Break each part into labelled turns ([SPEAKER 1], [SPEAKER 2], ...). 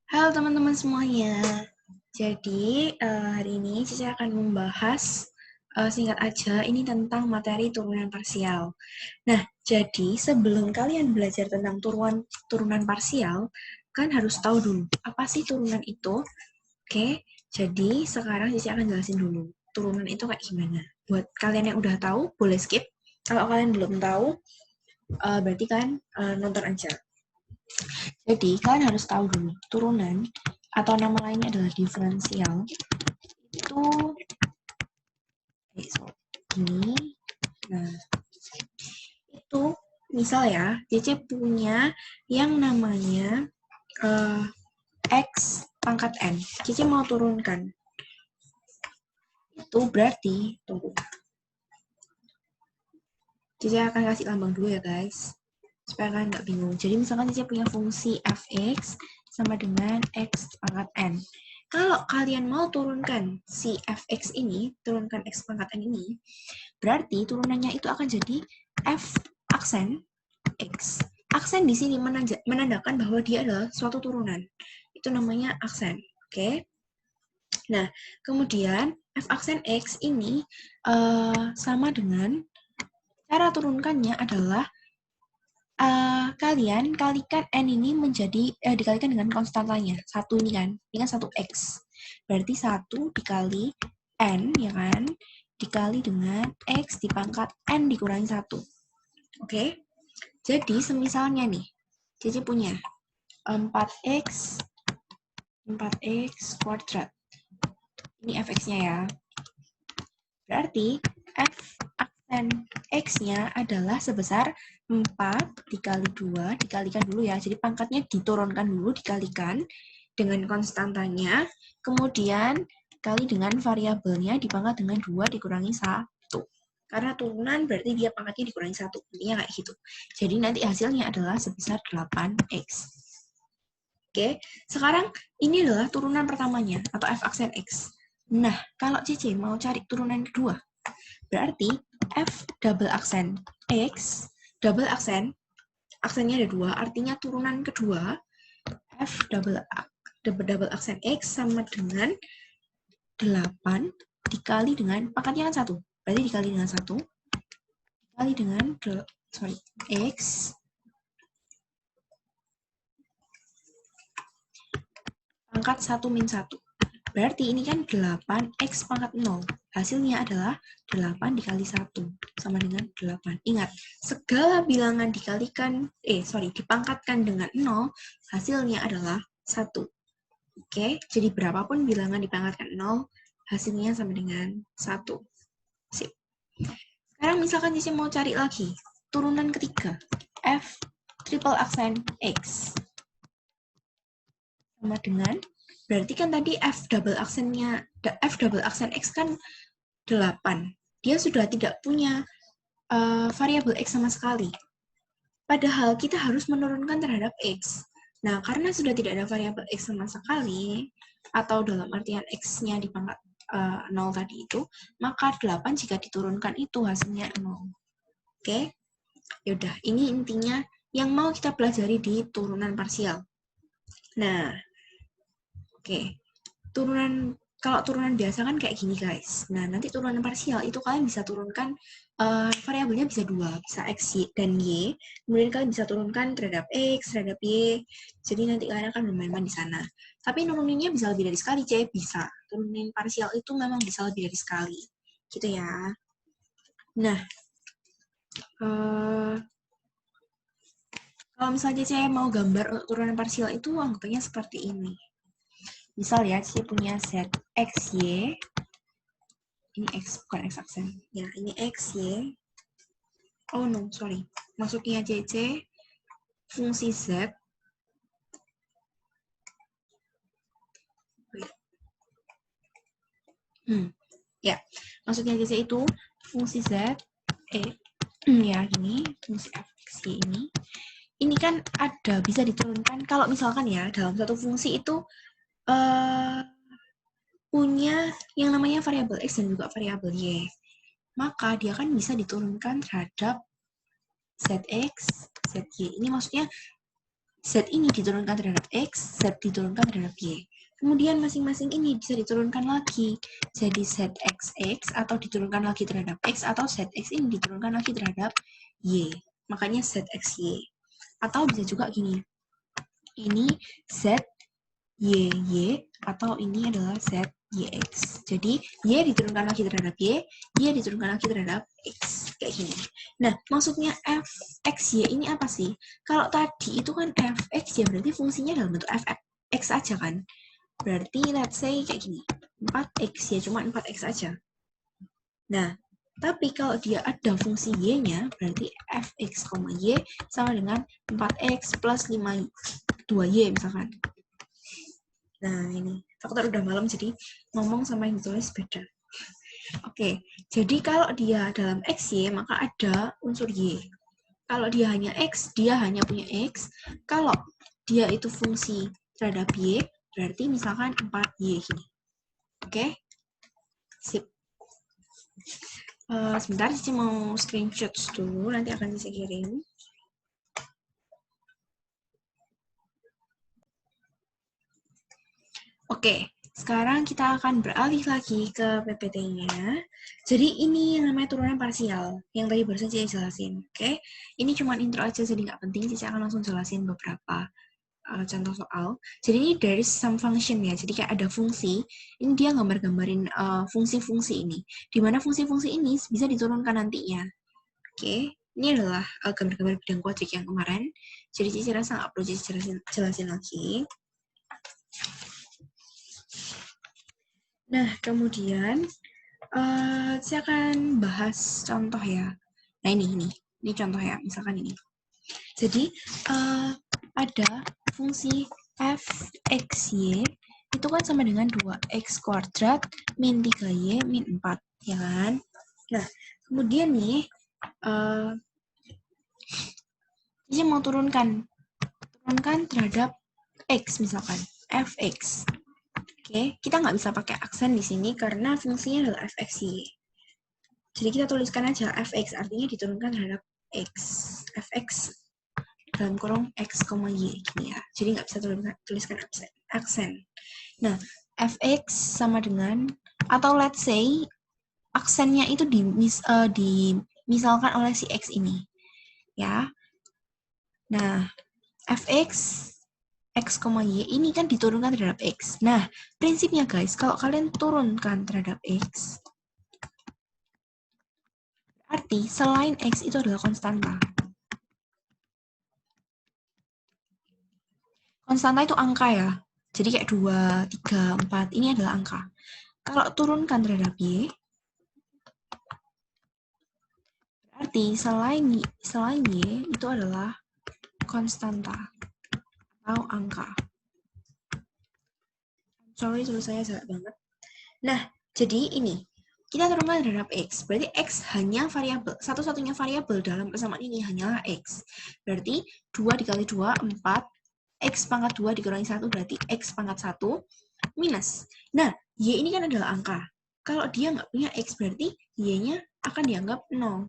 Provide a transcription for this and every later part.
[SPEAKER 1] Halo teman-teman semuanya. Jadi hari ini Cici akan membahas singkat aja ini tentang materi turunan parsial. Nah, jadi sebelum kalian belajar tentang turunan parsial, kan harus tahu dulu apa sih turunan itu. Oke, jadi sekarang Cici akan jelasin dulu turunan itu kayak gimana. Buat kalian yang udah tahu, boleh skip. Kalau kalian belum tahu, berarti kan nonton aja. Jadi, kalian harus tahu dulu, turunan atau nama lainnya adalah diferensial. Itu ini. Nah, itu misal ya, JC punya yang namanya X pangkat N. JC mau turunkan. Itu berarti, tunggu. JC akan kasih lambang dulu ya guys, supaya kalian nggak bingung. Jadi misalkan JC punya fungsi fx sama dengan x pangkat n. Kalau kalian mau turunkan si fx ini, turunkan x pangkat n ini, berarti turunannya itu akan jadi f aksen x. Aksen di sini menandakan bahwa dia adalah suatu turunan. Itu namanya aksen. Oke? Nah, kemudian f aksen x ini sama dengan cara turunkannya adalah kalian kalikan n ini menjadi dikalikan dengan konstantanya. Satu ini kan 1 x. Berarti 1 dikali n, ya kan? Dikali dengan x dipangkat n dikurangi 1. Oke? Jadi, semisalnya nih, Cici punya 4x kuadrat. Ini fx-nya ya. Berarti f aksen x-nya adalah sebesar 4 dikali 2, dikalikan dulu ya. Jadi pangkatnya diturunkan dulu, dikalikan dengan konstantanya, kemudian kali dengan variabelnya dipangkat dengan 2 dikurangi 1. Karena turunan berarti dia pangkatnya dikurangi 1. Intinya kayak gitu. Jadi nanti hasilnya adalah sebesar 8x. Oke, sekarang ini adalah turunan pertamanya, atau f aksen x. Nah, kalau CC mau cari turunan kedua, berarti f double aksen x, double aksen, aksennya ada 2, artinya turunan kedua, f double aksen x sama dengan 8 dikali dengan, pangkatnya kan 1, berarti dikali dengan 1, dikali dengan, x, pangkat 1 min 1. Berarti ini kan 8x pangkat 0. Hasilnya adalah 8 dikali 1 sama dengan 8. Ingat, segala bilangan dipangkatkan dengan 0, hasilnya adalah 1. Oke, jadi berapapun bilangan dipangkatkan 0, hasilnya sama dengan 1. Sip. Sekarang misalkan Cici mau cari lagi turunan ketiga, f triple aksen x sama dengan, berarti kan tadi f double aksen x kan 8. Dia sudah tidak punya variabel x sama sekali. Padahal kita harus menurunkan terhadap x. Nah, karena sudah tidak ada variabel x sama sekali, atau dalam artian x-nya di pangkat 0 tadi itu, maka 8 jika diturunkan itu hasilnya 0. Oke? Yaudah, ini intinya yang mau kita pelajari di turunan parsial. Nah, oke. Kalau turunan biasa kan kayak gini guys. Nah, nanti turunan parsial itu kalian bisa turunkan variabelnya bisa 2, bisa x, y, dan y. Kemudian kalian bisa turunkan terhadap x, terhadap y. Jadi nanti kalian akan bermain-main di sana. Tapi nuruninnya bisa lebih dari sekali, C. Bisa. Turunin parsial itu memang bisa lebih dari sekali. Gitu ya. Nah, kalau misalnya saya mau gambar turunan parsial itu anggapnya seperti ini. Misal ya, saya punya set x, y. Ini x, bukan x aksen. Ya, ini x, y. Oh no, sorry. Maksudnya CC, fungsi z. Ya, maksudnya CC itu fungsi z, ya gini, fungsi fx, y ini. Ini kan ada, bisa diturunkan, kalau misalkan ya, dalam satu fungsi itu, punya yang namanya variabel x dan juga variabel y. Maka dia kan bisa diturunkan terhadap zx, zy. Ini maksudnya Z ini diturunkan terhadap X, Z diturunkan terhadap Y. Kemudian masing-masing ini bisa diturunkan lagi. Jadi ZXX atau diturunkan lagi terhadap X, atau ZX ini diturunkan lagi terhadap Y. Makanya ZXY. Atau bisa juga gini. Ini ZYY atau ini adalah ZYX. Jadi Y diturunkan lagi terhadap Y diturunkan lagi terhadap X. Kayak gini. Nah, maksudnya fxy ini apa sih? Kalau tadi itu kan fx ya berarti fungsinya dalam bentuk fx aja kan? Berarti let's say kayak gini. 4x ya cuma 4x aja. Nah, tapi kalau dia ada fungsi y-nya, berarti fx, y sama dengan 4x plus 2y misalkan. Nah, ini faktor udah malam, jadi ngomong sama yang ditulis beda. Oke, jadi kalau dia dalam xy, maka ada unsur y. Kalau dia hanya x, dia hanya punya x. Kalau dia itu fungsi terhadap y, berarti misalkan 4y gini. Oke? Sip. Sebentar, Cici mau screenshot dulu, nanti akan Cici kirim. Oke, sekarang kita akan beralih lagi ke PPT-nya. Jadi ini yang namanya turunan parsial, yang tadi barusan Cici jelasin. Oke, ini cuma intro aja, jadi nggak penting. Cici akan langsung jelasin beberapa contoh soal. Jadi ini dari some function ya, jadi kayak ada fungsi. Ini dia gambar-gambarin fungsi-fungsi ini. Di mana fungsi-fungsi ini bisa diturunkan nantinya. Oke, ini adalah gambar-gambar bidang kuadrik yang kemarin. Jadi Cici rasa nggak perlu Cici jelasin lagi. Nah, kemudian saya akan bahas contoh ya. Nah, ini contoh ya, misalkan ini. Jadi, ada fungsi fxy itu kan sama dengan 2x kuadrat min 3y min 4, ya kan? Nah, kemudian nih, saya mau turunkan terhadap x misalkan, fx. Oke, kita nggak bisa pakai aksen di sini karena fungsinya adalah fxy. Jadi kita tuliskan aja fx, artinya diturunkan terhadap x. fx dalam kurung x, y gini ya. Jadi nggak bisa tuliskan aksen. Nah, fx sama dengan, atau let's say aksennya itu dimisalkan oleh si x ini. Ya. Nah, fx x, y ini kan diturunkan terhadap x. Nah, prinsipnya guys, kalau kalian turunkan terhadap x, berarti selain x itu adalah konstanta. Konstanta itu angka ya. Jadi kayak 2, 3, 4, ini adalah angka. Kalau turunkan terhadap y, berarti selain y itu adalah konstanta atau angka. Sorry, tulisannya jelek banget. Nah, jadi ini. Kita turunkan terhadap x. Berarti x hanya variabel. Satu-satunya variabel dalam persamaan ini hanyalah x. Berarti 2 dikali 2, 4. X pangkat 2 dikurangi 1 berarti X pangkat 1 minus. Nah, Y ini kan adalah angka. Kalau dia nggak punya X berarti Y-nya akan dianggap 0.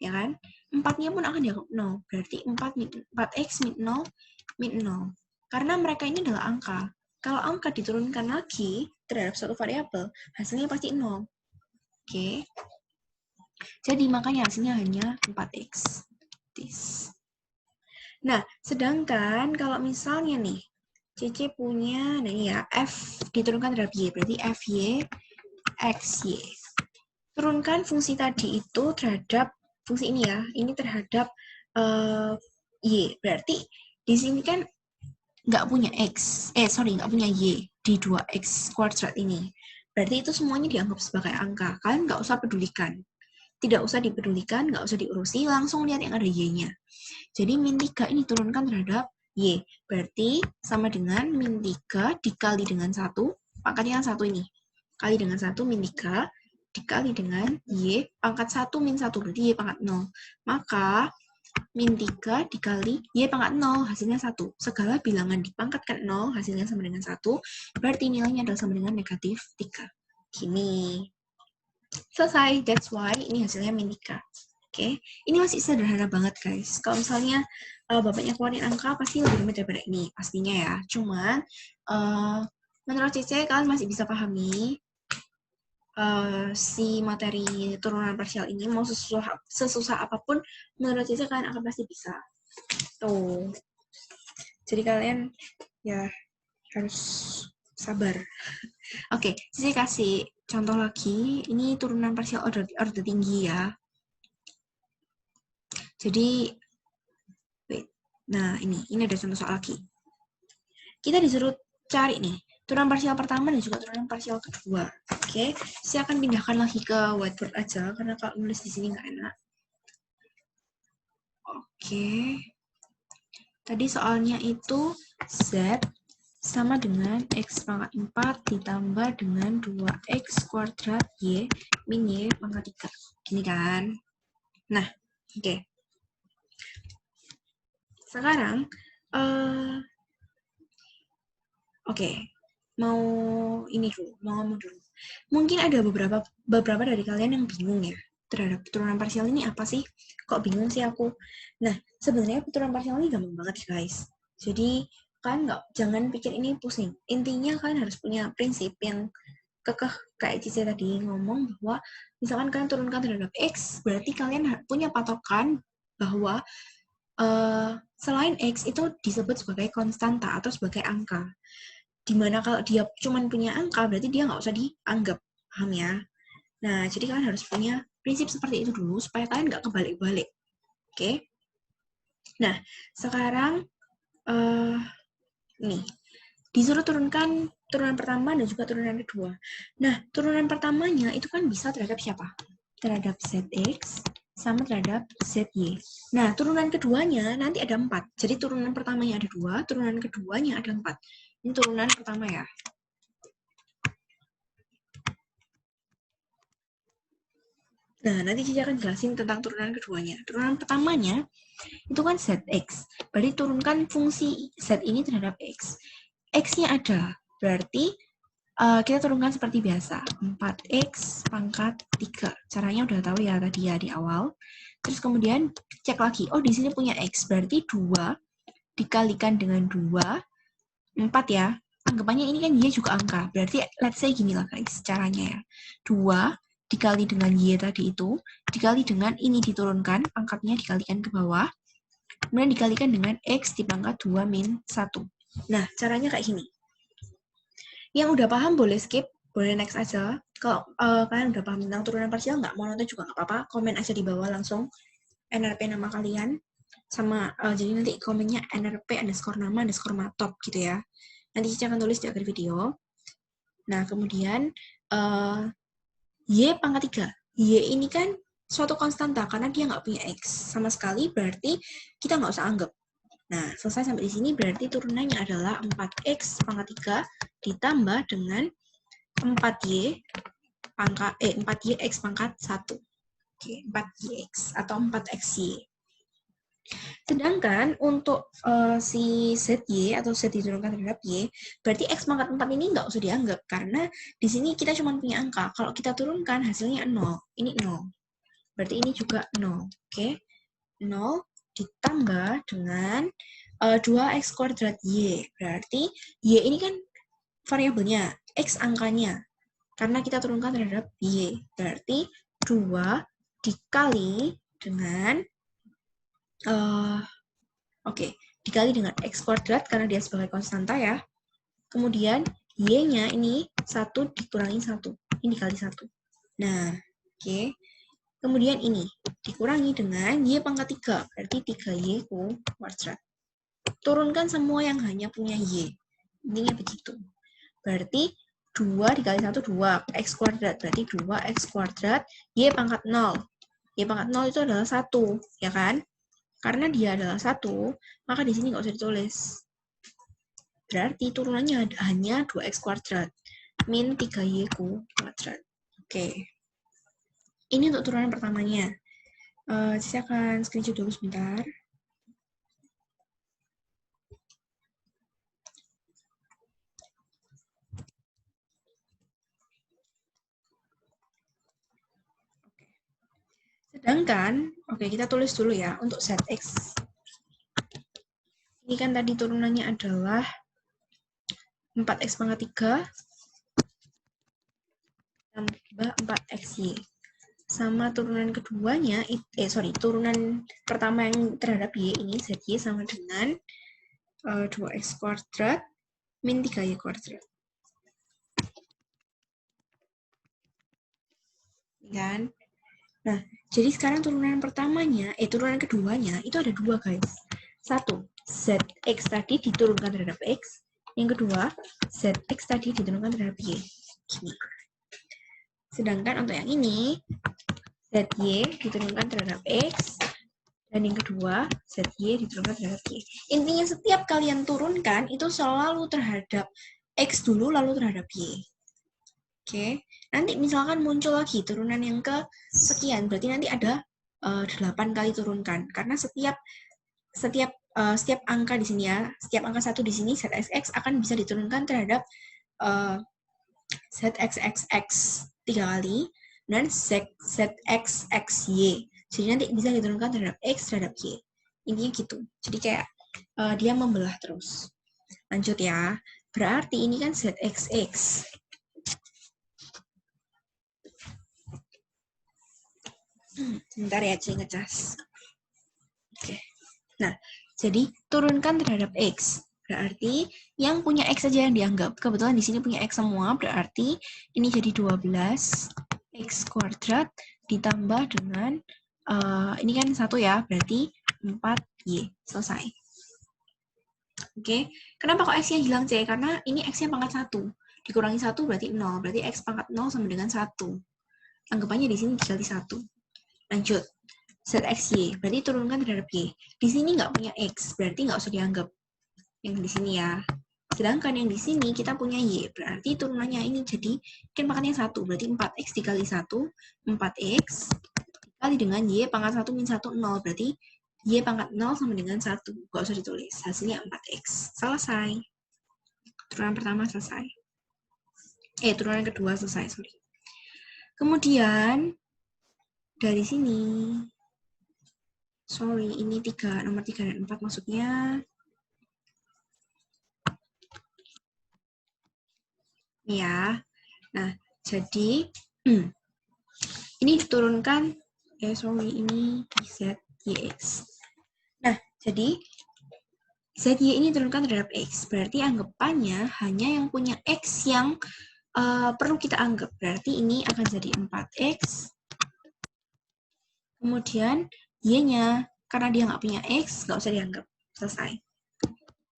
[SPEAKER 1] Ya kan? 4-nya pun akan dianggap 0. Berarti 4X min 0 min 0. Karena mereka ini adalah angka. Kalau angka diturunkan lagi terhadap suatu variabel, hasilnya pasti 0. Oke. Jadi makanya hasilnya hanya 4X. Nah, sedangkan kalau misalnya nih, Cece punya, nah ini ya, F diturunkan terhadap Y, berarti FY, XY. Turunkan fungsi tadi itu terhadap, fungsi ini ya, ini terhadap Y. Berarti di sini kan nggak punya X, nggak punya Y di 2X kuadrat ini. Berarti itu semuanya dianggap sebagai angka. Kalian nggak usah pedulikan. Tidak usah dipedulikan, nggak usah diurusi, langsung lihat yang ada Y-nya. Jadi min 3 ini turunkan terhadap Y. Berarti sama dengan min 3 dikali dengan 1, pangkatnya 1 ini. Kali dengan 1 min 3 dikali dengan Y pangkat 1 min 1, berarti Y pangkat 0. Maka min 3 dikali Y pangkat 0, hasilnya 1. Segala bilangan dipangkatkan 0, hasilnya sama dengan 1, berarti nilainya adalah sama dengan negatif 3. Gini. Selesai, that's why ini hasilnya min 3. Oke, ini masih sederhana banget guys. Kalau misalnya Bapaknya keluarin angka pasti lebih rumit daripada ini, pastinya ya. Cuman, menurut Cice, kalian masih bisa pahami si materi turunan parsial ini, mau sesusah apapun, menurut Cice kalian akan pasti bisa. Tuh. Jadi kalian ya harus sabar. Oke, Cici kasih contoh lagi. Ini turunan parsial order tinggi ya. Jadi, wait. Nah ini ada contoh soal lagi. Kita disuruh cari nih turunan parsial pertama dan juga turunan parsial kedua. Oke, saya akan pindahkan lagi ke whiteboard aja karena kalau nulis di sini nggak enak. Oke. Tadi soalnya itu Z sama dengan X pangkat 4 ditambah dengan 2X kuadrat Y min Y pangkat 3. Gini kan? Nah, oke. Sekarang, oke. Mau ini dulu, mau ngomong dulu. Mungkin ada beberapa dari kalian yang bingung ya terhadap turunan parsial ini apa sih? Kok bingung sih aku? Nah, sebenarnya turunan parsial ini gampang banget guys. Jadi, kalian jangan pikir ini pusing. Intinya kalian harus punya prinsip yang kekeh kayak Cici tadi ngomong bahwa misalkan kalian turunkan terhadap X, berarti kalian punya patokan bahwa selain X itu disebut sebagai konstanta atau sebagai angka. Dimana kalau dia cuma punya angka, berarti dia nggak usah dianggap. Paham ya? Nah, jadi kalian harus punya prinsip seperti itu dulu supaya kalian nggak kebalik-balik. Oke? Nah, sekarang nih, disuruh turunkan turunan pertama dan juga turunan kedua. Nah, turunan pertamanya itu kan bisa terhadap siapa? Terhadap ZX sama terhadap ZY. Nah, turunan keduanya nanti ada 4. Jadi turunan pertamanya ada 2, turunan keduanya ada 4. Ini turunan pertama ya. Nah, nanti Cici akan jelasin tentang turunan keduanya. Turunan pertamanya itu kan ZX. Berarti turunkan fungsi Z ini terhadap X. X-nya ada, berarti kita turunkan seperti biasa. 4X pangkat 3. Caranya udah tahu ya tadi ya di awal. Terus kemudian cek lagi. Oh, di sini punya X. Berarti 2 dikalikan dengan 2, 4 ya. Anggapannya ini kan Y juga angka. Berarti let's say gini lah guys caranya ya. 2 dikali dengan Y tadi itu, dikali dengan ini diturunkan, pangkatnya dikalikan ke bawah, kemudian dikalikan dengan X di pangkat 2 min 1. Nah, caranya kayak gini. Yang udah paham boleh skip, boleh next aja. Kalau kalian udah paham tentang turunan parsial, nggak mau nonton juga nggak apa-apa, komen aja di bawah langsung NRP nama kalian, sama jadi nanti komennya NRP underscore nama underscore matop gitu ya. Nanti Cici akan tulis di akhir video. Nah, kemudian Y pangkat 3. Y ini kan suatu konstanta karena dia nggak punya X sama sekali, berarti kita nggak usah anggap. Nah, selesai sampai di sini berarti turunannya adalah 4X pangkat 3 ditambah dengan 4Y pangkat 4YX pangkat 1. Oke, 4YX atau 4XY. Sedangkan untuk si ZY atau Z diturunkan terhadap Y, berarti X pangkat 4 ini nggak usah dianggap, karena di sini kita cuma punya angka. Kalau kita turunkan hasilnya 0, ini 0. Berarti ini juga 0. Oke, 0 ditambah dengan 2X kuadrat Y. Berarti Y ini kan variabelnya, X angkanya. Karena kita turunkan terhadap Y. Berarti 2 dikali dengan dikali dengan X kuadrat karena dia sebagai konstanta ya. Kemudian Y-nya ini 1 dikurangi 1. Ini dikali 1. Nah, oke. Kemudian ini dikurangi dengan Y pangkat 3. Berarti 3Y kuadrat. Turunkan semua yang hanya punya Y. Intinya begitu. Berarti 2 dikali 1, 2. X kuadrat. Berarti 2X kuadrat. Y pangkat 0. Y pangkat 0 itu adalah 1. Ya kan? Karena dia adalah 1, maka di sini nggak usah ditulis. Berarti turunannya hanya 2X kuadrat min 3Y kuadrat. Oke. Ini untuk turunan pertamanya. Saya akan screenshot dulu sebentar. Sedangkan, kita tulis dulu ya untuk ZX. Ini kan tadi turunannya adalah 4x pangkat 3 tambah 4xy. Sama turunan keduanya, turunan pertama yang terhadap y ini, zy sama dengan 2x kuadrat min 3y kuadrat. Kan? Nah, jadi sekarang turunan pertamanya, turunan keduanya, itu ada dua, guys. Satu, zx tadi diturunkan terhadap x. Yang kedua, zx tadi diturunkan terhadap y. Gini. Sedangkan untuk yang ini, zy diturunkan terhadap x, dan yang kedua, zy diturunkan terhadap y. Intinya setiap kalian turunkan, itu selalu terhadap x dulu, lalu terhadap y. Oke, nanti misalkan muncul lagi turunan yang ke sekian, berarti nanti ada 8 kali turunkan. Karena setiap angka di sini ya, setiap angka 1 di sini, zxx akan bisa diturunkan terhadap zxxx 3 kali, dan zxxy. Jadi nanti bisa diturunkan terhadap x terhadap y. Intinya gitu. Jadi kayak dia membelah terus. Lanjut ya. Berarti ini kan zxx. Sebentar ya, Ci ngecas. Oke. Nah, jadi turunkan terhadap x. Berarti yang punya x saja yang dianggap. Kebetulan di sini punya x semua, berarti ini jadi 12x kuadrat ditambah dengan, ini kan 1 ya, berarti 4y. Selesai. Oke, kenapa kok x-nya hilang, C? Karena ini x-nya pangkat 1. Dikurangi 1 berarti 0. Berarti x pangkat 0 sama dengan 1. Anggapannya di sini dikali 1. Lanjut. zxy, berarti turunkan terhadap y. Di sini nggak punya x, berarti nggak usah dianggap. Yang di sini ya. Sedangkan yang di sini kita punya y, berarti turunannya ini jadi, kan pangkatnya 1, berarti 4x dikali 1, 4x, dikali dengan y pangkat 1 min 1, 0, berarti y pangkat 0 sama dengan 1. Nggak usah ditulis, hasilnya 4x. Selesai. Turunan pertama selesai. Turunan kedua selesai, sorry. Kemudian, dari sini, ini nomor 3 dan 4 maksudnya. Ya. Nah, jadi ini diturunkan, ini ZYX. Nah, jadi ZY ini diturunkan terhadap X. Berarti anggapannya hanya yang punya X yang perlu kita anggap. Berarti ini akan jadi 4X. Kemudian Y-nya, karena dia nggak punya X, nggak usah dianggap. Selesai.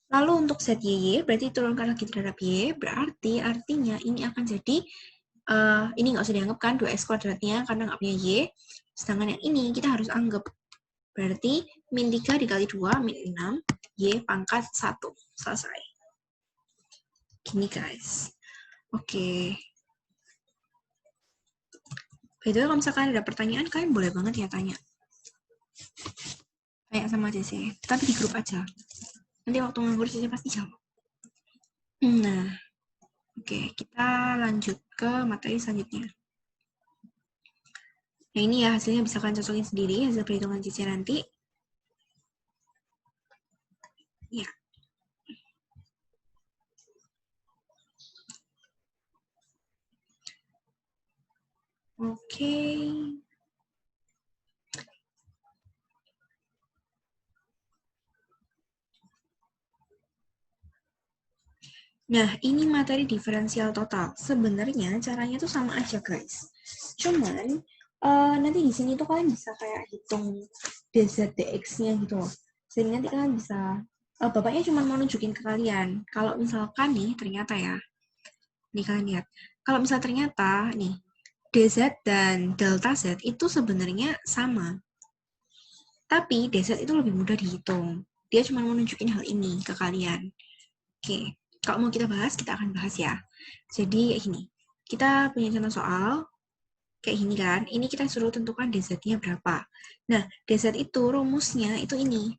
[SPEAKER 1] Lalu untuk ZYY, berarti turunkan lagi terhadap Y, berarti artinya ini akan jadi, ini nggak usah dianggap kan, 2X kuadratnya, karena nggak punya Y. Sedangkan yang ini kita harus anggap. Berarti min 3 dikali 2, min 6, Y pangkat 1. Selesai. Gini guys. Oke. By the way, kalau misalkan ada pertanyaan, kalian boleh banget ya tanya. Tanya sama CC, tapi di grup aja. Nanti waktu nganggur CC pasti jawab. Nah, oke, kita lanjut ke materi selanjutnya. Nah, ini ya hasilnya bisa kalian cocokin sendiri, hasil perhitungan CC nanti. Ya. Oke. Nah, ini materi diferensial total. Sebenarnya caranya tuh sama aja, guys. Cuman, nanti di sini tuh kalian bisa kayak hitung dz dx-nya gitu loh. Jadi nanti kalian bisa, bapaknya cuma mau nunjukin ke kalian. Kalau misalkan nih, ternyata ya, nih kalian lihat. Kalau misalnya ternyata, nih, dz dan delta z itu sebenarnya sama. Tapi dz itu lebih mudah dihitung. Dia cuma mau nunjukin hal ini ke kalian. Oke. Kalau mau kita bahas, kita akan bahas ya. Jadi, kayak gini. Kita punya contoh soal, kayak gini kan. Ini kita suruh tentukan dz-nya berapa. Nah, dz itu rumusnya itu ini.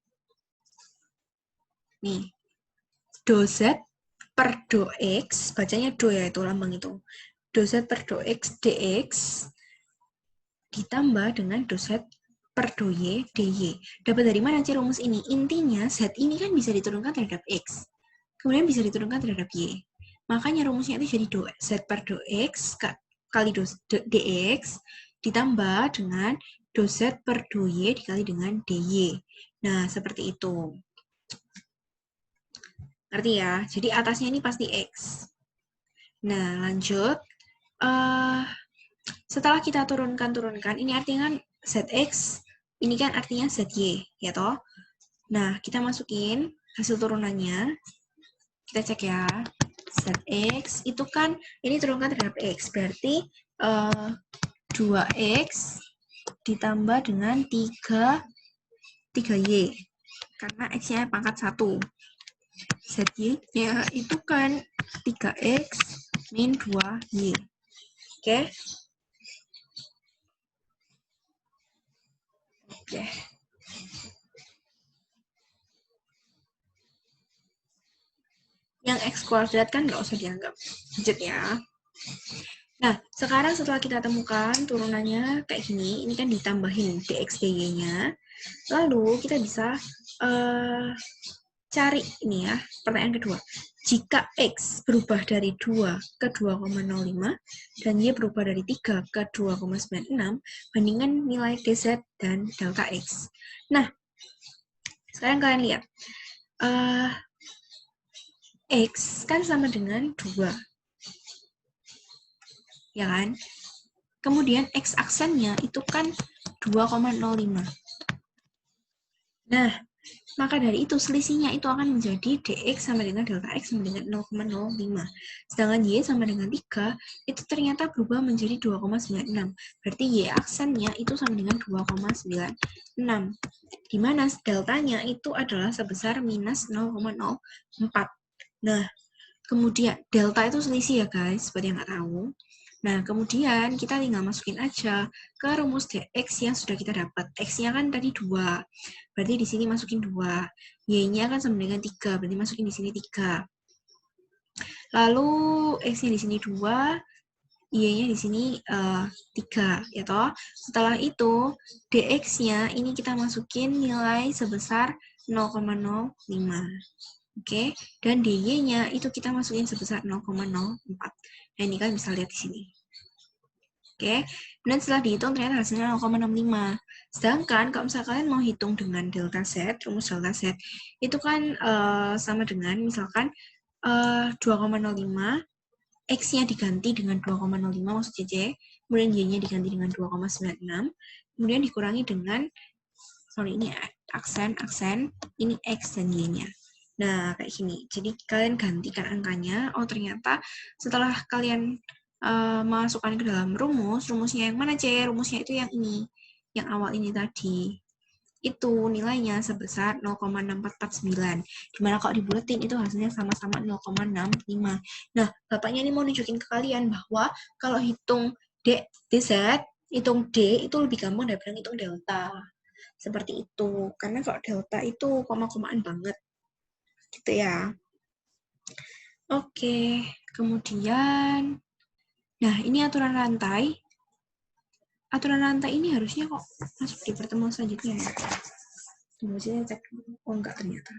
[SPEAKER 1] Nih. Do z per do x, bacanya do ya, itu lambang itu. Do z per do x dx ditambah dengan do z per dy Dapat dari mana C rumus ini? Intinya Z ini kan bisa diturunkan terhadap X. Kemudian bisa diturunkan terhadap Y. Makanya rumusnya itu jadi Z per x kali dx ditambah dengan z per y dikali dengan dy. Nah, seperti itu. Ngerti ya? Jadi atasnya ini pasti X. Nah, lanjut. Setelah kita turunkan, ini artinya kan ZX, ini kan artinya ZY, ya toh? Nah, kita masukin hasil turunannya. Kita cek ya. ZX itu kan, ini turunkan terhadap X, berarti 2X ditambah dengan 3Y. Karena X-nya pangkat 1. ZY-nya itu kan 3X min 2Y. Oke? Oke. Yang X kuadrat kan nggak usah dianggap. Lanjut ya. Nah, sekarang setelah kita temukan turunannya kayak gini, ini kan ditambahin dx dy-nya. Lalu kita bisa cari ini ya, pertanyaan kedua. Jika X berubah dari 2 ke 2,05 dan Y berubah dari 3 ke 2,96, bandingkan nilai DZ dan delta X. Nah, sekarang kalian lihat. X kan sama dengan 2. Ya kan? Kemudian X aksennya itu kan 2,05. Nah, maka dari itu selisihnya itu akan menjadi dx sama dengan delta x sama dengan 0,05. Sedangkan y sama dengan 3 itu ternyata berubah menjadi 2,96. Berarti y aksennya itu sama dengan 2,96. Di mana deltanya itu adalah sebesar minus 0,04. Nah, kemudian delta itu selisih ya guys, buat yang nggak tahu. Nah, kemudian kita tinggal masukin aja ke rumus dx yang sudah kita dapat. X-nya kan tadi 2. Berarti di sini masukin 2. Y-nya kan sama dengan 3. Berarti masukin di sini 3. Lalu X-nya di sini 2. Y-nya di sini 3. Ya toh? Setelah itu, dx-nya ini kita masukin nilai sebesar 0,05. Oke, dan dy-nya itu kita masukin sebesar 0,04. Nah, ini kan bisa lihat di sini. Oke, dan setelah dihitung ternyata hasilnya 0,65. Sedangkan kalau misalnya kalian mau hitung dengan delta Z, rumus delta Z, itu kan sama dengan misalkan 2,05, X-nya diganti dengan 2,05 maksud CC, kemudian Y-nya diganti dengan 2,96, kemudian dikurangi dengan, sorry ini aksen, ini X dan Y-nya. Nah, kayak gini. Jadi, kalian gantikan angkanya. Oh, ternyata setelah kalian masukkan ke dalam rumusnya yang mana, C? Rumusnya itu yang ini. Yang awal ini tadi. Itu nilainya sebesar 0,6449. Dimana kalau dibuletin, itu hasilnya sama-sama 0,65. Nah, Bapaknya ini mau nunjukin ke kalian bahwa kalau hitung DZ, hitung D, itu lebih gampang daripada hitung delta. Seperti itu. Karena kalau delta itu koma-komaan banget. Gitu ya. Oke, kemudian, nah ini aturan rantai. Aturan rantai ini harusnya kok masuk di pertemuan selanjutnya ya. Tunggu saya cek. Oh enggak ternyata.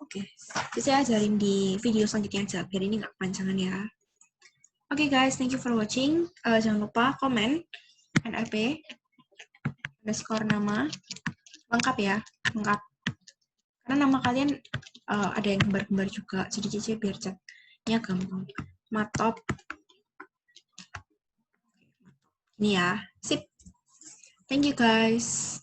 [SPEAKER 1] Oke, jadi saya ajarin di video selanjutnya aja, biar ini nggak kepanjangan ya. Oke guys, thank you for watching. Jangan lupa komen, NRP, underscore nama, lengkap ya, lengkap. Karena nama kalian ada yang kembar-kembar juga, jadi Cici biar chatnya gampang. Matop. Ini ya, sip. Thank you guys.